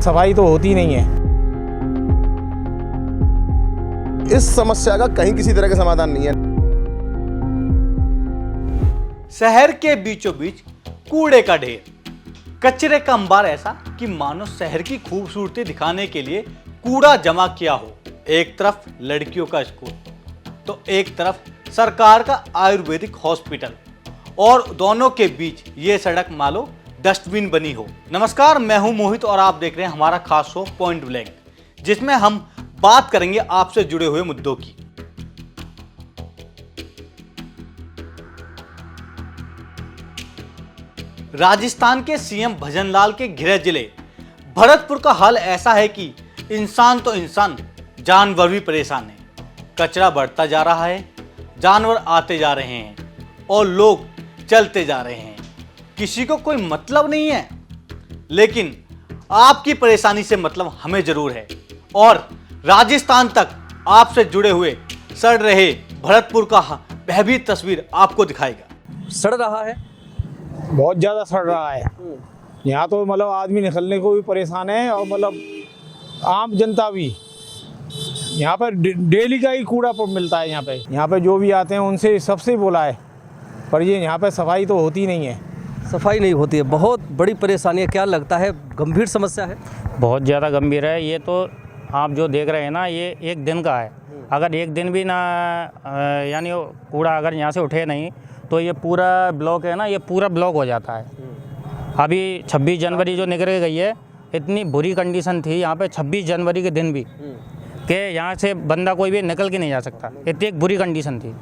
सफाई तो होती नहीं है। इस समस्या का कहीं किसी तरह का समाधान नहीं है। शहर के बीचों बीच कूड़े का ढेर, कचरे का अंबार, ऐसा कि मानो शहर की खूबसूरती दिखाने के लिए कूड़ा जमा किया हो। एक तरफ लड़कियों का स्कूल तो एक तरफ सरकार का आयुर्वेदिक हॉस्पिटल, और दोनों के बीच ये सड़क मानो डस्टबिन बनी हो। नमस्कार, मैं हूं मोहित और आप देख रहे हैं हमारा खास शो पॉइंट ब्लैंक, जिसमें हम बात करेंगे आपसे जुड़े हुए मुद्दों की। राजस्थान के सीएम भजनलाल के गृह जिले भरतपुर का हाल ऐसा है कि इंसान तो इंसान, जानवर भी परेशान है। कचरा बढ़ता जा रहा है, जानवर आते जा रहे हैं और लोग चलते जा रहे हैं। किसी को कोई मतलब नहीं है, लेकिन आपकी परेशानी से मतलब हमें जरूर है। और राजस्थान तक आपसे जुड़े हुए सड़ रहे भरतपुर का भयभीत तस्वीर आपको दिखाएगा। सड़ रहा है, बहुत ज़्यादा सड़ रहा है। यहाँ तो मतलब आदमी निकलने को भी परेशान है और मतलब आम जनता भी। यहाँ पर डेली का ही कूड़ा मिलता है। यहाँ पे जो भी आते हैं उनसे सबसे बोला है, पर ये यहाँ पे सफाई तो होती नहीं है। सफाई नहीं होती है, बहुत बड़ी परेशानी है। क्या लगता है, गंभीर समस्या है? बहुत ज़्यादा गंभीर है। ये तो आप जो देख रहे हैं ना, ये एक दिन का है। अगर एक दिन भी ना यानी कूड़ा अगर यहाँ से उठे नहीं तो ये पूरा ब्लॉक है ना, ये पूरा ब्लॉक हो जाता है। अभी 26 जनवरी जो निकल गई है, इतनी बुरी कंडीशन थी यहाँ पे 26 जनवरी के दिन भी कि यहाँ से बंदा कोई भी निकल के नहीं जा सकता। इतनी एक बुरी कंडीशन थी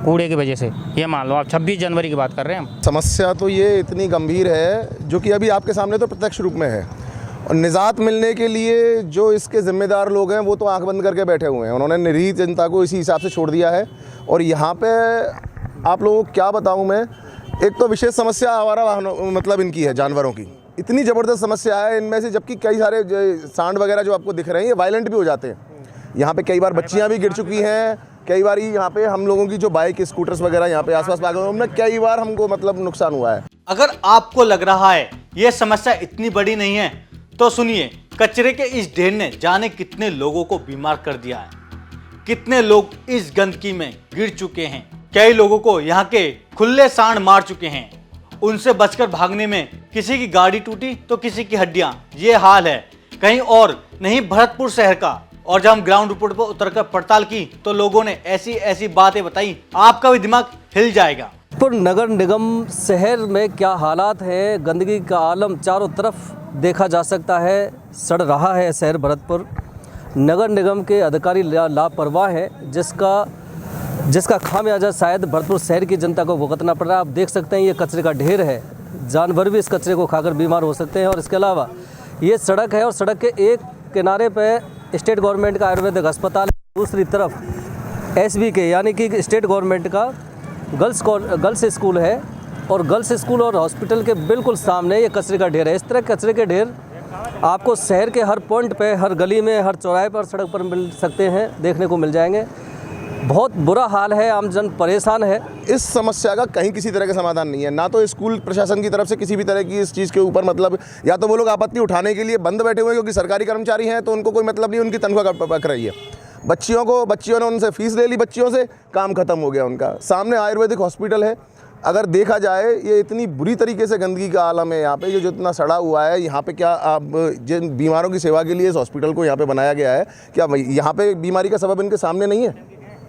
कूड़े की वजह से। ये मान लो आप 26 जनवरी की बात कर रहे हैं हम। समस्या तो ये इतनी गंभीर है जो कि अभी आपके सामने तो प्रत्यक्ष रूप में है, और निजात मिलने के लिए जो इसके जिम्मेदार लोग हैं वो तो आंख बंद करके बैठे हुए हैं। उन्होंने निरीह जनता को इसी हिसाब से छोड़ दिया है। और यहाँ पे आप लोगों को क्या बताऊँ मैं, एक तो विशेष समस्या आवारा वाहनों मतलब इनकी है, जानवरों की इतनी ज़बरदस्त समस्या है इनमें से, जबकि कई सारे सांड वगैरह जो आपको दिख रहे हैं ये वायलेंट भी हो जाते हैं। यहाँ पे कई बार बच्चियाँ भी गिर चुकी हैं, कई बार यहाँ पे हम लोगों की जो बाइक स्कूटर्स वगैरह यहाँ पे आसपास पार्क हैं उनमें कई बार हमको मतलब नुकसान हुआ है। अगर आपको लग रहा है ये समस्या इतनी बड़ी नहीं है तो सुनिए, कचरे के इस ढेर ने जाने कितने लोगों को बीमार कर दिया है। कितने लोग इस गंदगी में गिर चुके हैं, कई लोगों को यहाँ के खुले सांड मार चुके हैं। उनसे बचकर भागने में किसी की गाड़ी टूटी तो किसी की हड्डियां। ये हाल है कहीं और नहीं, भरतपुर शहर का। और जब हम ग्राउंड रिपोर्ट पर उतरकर पड़ताल की तो लोगों ने ऐसी ऐसी बातें बताई, आपका भी दिमाग हिल जाएगा। पर नगर निगम शहर में क्या हालात है, गंदगी का आलम चारों तरफ देखा जा सकता है। सड़ रहा है शहर भरतपुर। नगर निगम के अधिकारी लापरवाह हैं, जिसका खामियाजा शायद भरतपुर शहर की जनता को भुगतना पड़ रहा है। आप देख सकते हैं ये कचरे का ढेर है, जानवर भी इस कचरे को खाकर बीमार हो सकते हैं। और इसके अलावा ये सड़क है और सड़क के एक किनारे पे स्टेट गवर्नमेंट का आयुर्वेदिक अस्पताल है, दूसरी तरफ SBK यानी कि स्टेट गवर्नमेंट का गर्ल्स स्कूल है। और गर्ल्स स्कूल और हॉस्पिटल के बिल्कुल सामने ये कचरे का ढेर है। इस तरह कचरे के ढेर आपको शहर के हर पॉइंट पे, हर गली में, हर चौराहे पर, सड़क पर मिल सकते हैं, देखने को मिल जाएंगे। बहुत बुरा हाल है, आम जन परेशान है। इस समस्या का कहीं किसी तरह का समाधान नहीं है, ना तो स्कूल प्रशासन की तरफ से किसी भी तरह की इस चीज़ के ऊपर मतलब, या तो वो लोग आपत्ति उठाने के लिए बंद बैठे हुए हैं क्योंकि सरकारी कर्मचारी हैं तो उनको कोई मतलब नहीं, उनकी तनख्वाह पक रही है। बच्चियों ने उनसे फीस ले ली, बच्चियों से काम खत्म हो गया उनका। सामने आयुर्वेदिक हॉस्पिटल है। अगर देखा जाए ये इतनी बुरी तरीके से गंदगी का आलम है यहाँ पे, जो इतना सड़ा हुआ है। यहाँ पे क्या आप जिन बीमारों की सेवा के लिए इस हॉस्पिटल को यहाँ पे बनाया गया है, क्या यहाँ पे बीमारी का सबब इनके सामने नहीं है?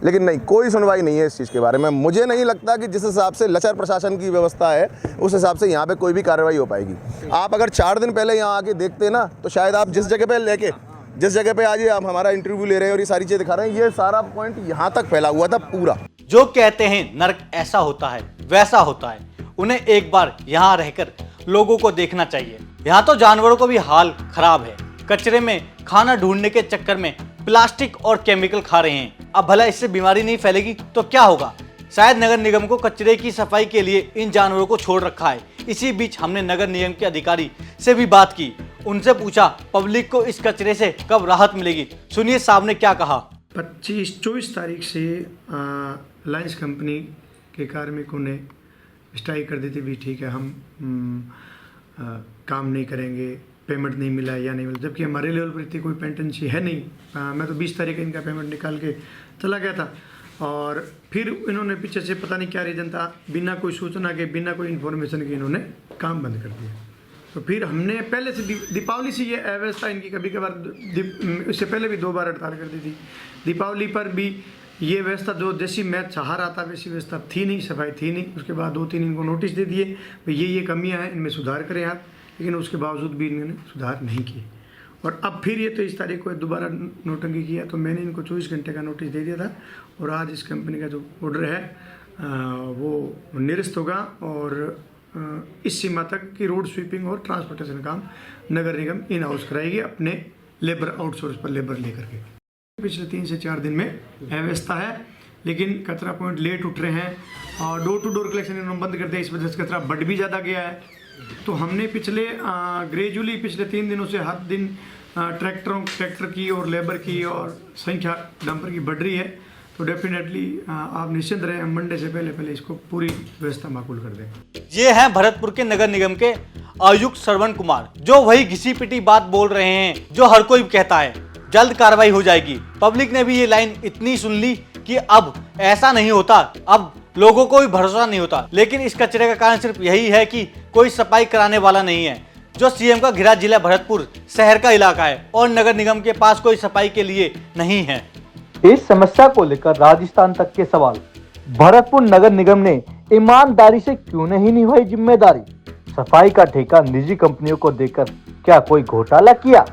लेकिन नहीं, कोई सुनवाई नहीं है इस चीज़ के बारे में। मुझे नहीं लगता कि जिस हिसाब से लचर प्रशासन की व्यवस्था है उस हिसाब से यहाँ पे कोई भी कार्रवाई हो पाएगी। आप अगर 4 दिन पहले यहाँ आके देखते ना तो शायद आप जिस जगह पे आज आप हमारा इंटरव्यू ले रहे हैं और ये सारी चीज़ दिखा रहे हैं, ये सारा पॉइंट यहाँ तक फैला हुआ था पूरा। जो कहते हैं नर्क ऐसा होता है वैसा होता है, उन्हें एक बार यहाँ रहकर लोगों को देखना चाहिए। यहाँ तो जानवरों को भी हाल खराब है। कचरे में खाना ढूंढने के चक्कर में प्लास्टिक और केमिकल खा रहे हैं। अब भला इससे बीमारी नहीं फैलेगी तो क्या होगा? शायद नगर निगम को कचरे की सफाई के लिए इन जानवरों को छोड़ रखा है। इसी बीच हमने नगर निगम के अधिकारी से भी बात की, उनसे पूछा पब्लिक को इस कचरे से कब राहत मिलेगी। सुनिए साहब ने क्या कहा। 24 तारीख से लायंस कंपनी के कार्मिकों ने स्ट्राइक कर दी थी भी ठीक है हम काम नहीं करेंगे, पेमेंट नहीं मिला है या नहीं मिला, जबकि हमारे लेवल पर इतनी कोई पेंडेंसी है नहीं। मैं तो 20 तारीख इनका पेमेंट निकाल के चला गया था और फिर इन्होंने पीछे से पता नहीं क्या रीज़न था, बिना कोई सूचना के, बिना कोई इन्फॉर्मेशन के इन्होंने काम बंद कर दिया। तो फिर हमने पहले से दीपावली से ये अव्यवस्था इनकी कभी कभार, इससे पहले भी 2 बार हड़ताल कर दी थी। दीपावली पर भी ये व्यवस्था जो जैसी मैं चाह रहा था वैसी व्यवस्था थी नहीं, सफाई थी नहीं। उसके बाद 2-3 इनको नोटिस दे दिए भाई ये कमियां हैं, इनमें सुधार करें आप, लेकिन उसके बावजूद भी इन्होंने सुधार नहीं किए। और अब फिर ये 23 तारीख को दोबारा नोटंकी किया, तो मैंने इनको 24 घंटे का नोटिस दे दिया था और आज इस कंपनी का जो ऑर्डर है वो निरस्त होगा और इस सीमा तक कि रोड स्वीपिंग और ट्रांसपोर्टेशन काम नगर निगम इन हाउस कराएगी अपने लेबर आउटसोर्स पर लेबर लेकर के। पिछले 3 से 4 दिन में अव्यवस्था है, लेकिन कचरा पॉइंट लेट उठ रहे हैं और डोर टू डोर कलेक्शन इन्होंने बंद कर दिया, इस वजह से कचरा बढ़ भी ज़्यादा गया है। तो हमने ग्रेजुअली पिछले 3 दिनों से हर दिन ट्रैक्टर की और लेबर की और संख्या डंपर की बढ़ रही है। तो डेफिनेटली आप निश्चिंत रहें, हम मंडे से पहले इसको पूरी व्यवस्था माकूल कर दें। ये हैं भरतपुर के नगर निगम के आयुक्त श्रवण कुमार, जो वही घिसी पिटी बात बोल रहे हैं जो हर कोई कहता है जल्द कार्रवाई हो जाएगी। पब्लिक ने भी ये लाइन इतनी सुन ली कि अब ऐसा नहीं होता, अब लोगों को भी भरोसा नहीं होता। लेकिन इस कचरे का कारण सिर्फ यही है कि कोई सफाई कराने वाला नहीं है। जो सीएम का घिरा जिला भरतपुर शहर का इलाका है और नगर निगम के पास कोई सफाई के लिए नहीं है। इस समस्या को लेकर राजस्थान तक के सवाल। भरतपुर नगर निगम ने ईमानदारी से क्यों नहीं निभाई जिम्मेदारी? सफाई का ठेका निजी कंपनियों को देकर क्या कोई घोटाला किया?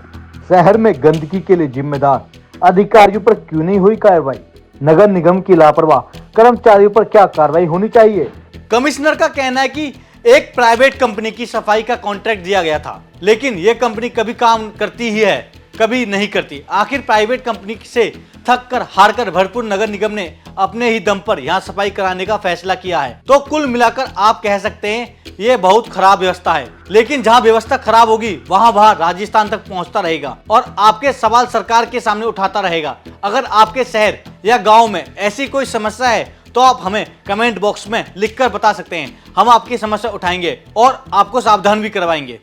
शहर में गंदगी के लिए जिम्मेदार अधिकारियों पर क्यों नहीं हुई कार्रवाई? नगर निगम की लापरवाह कर्मचारियों पर क्या कार्रवाई होनी चाहिए? कमिश्नर का कहना है कि एक प्राइवेट कंपनी की सफाई का कॉन्ट्रैक्ट दिया गया था, लेकिन यह कंपनी कभी काम करती ही है, कभी नहीं करती। आखिर प्राइवेट कंपनी से थक कर हार कर भरतपुर नगर निगम ने अपने ही दम पर यहाँ सफाई कराने का फैसला किया है। तो कुल मिलाकर आप कह सकते हैं ये बहुत खराब व्यवस्था है, लेकिन जहाँ व्यवस्था खराब होगी वहाँ राजस्थान तक पहुँचता रहेगा और आपके सवाल सरकार के सामने उठाता रहेगा। अगर आपके शहर या गाँव में ऐसी कोई समस्या है तो आप हमें कमेंट बॉक्स में लिखकर बता सकते हैं। हम आपकी समस्या उठाएंगे और आपको सावधान भी करवाएंगे।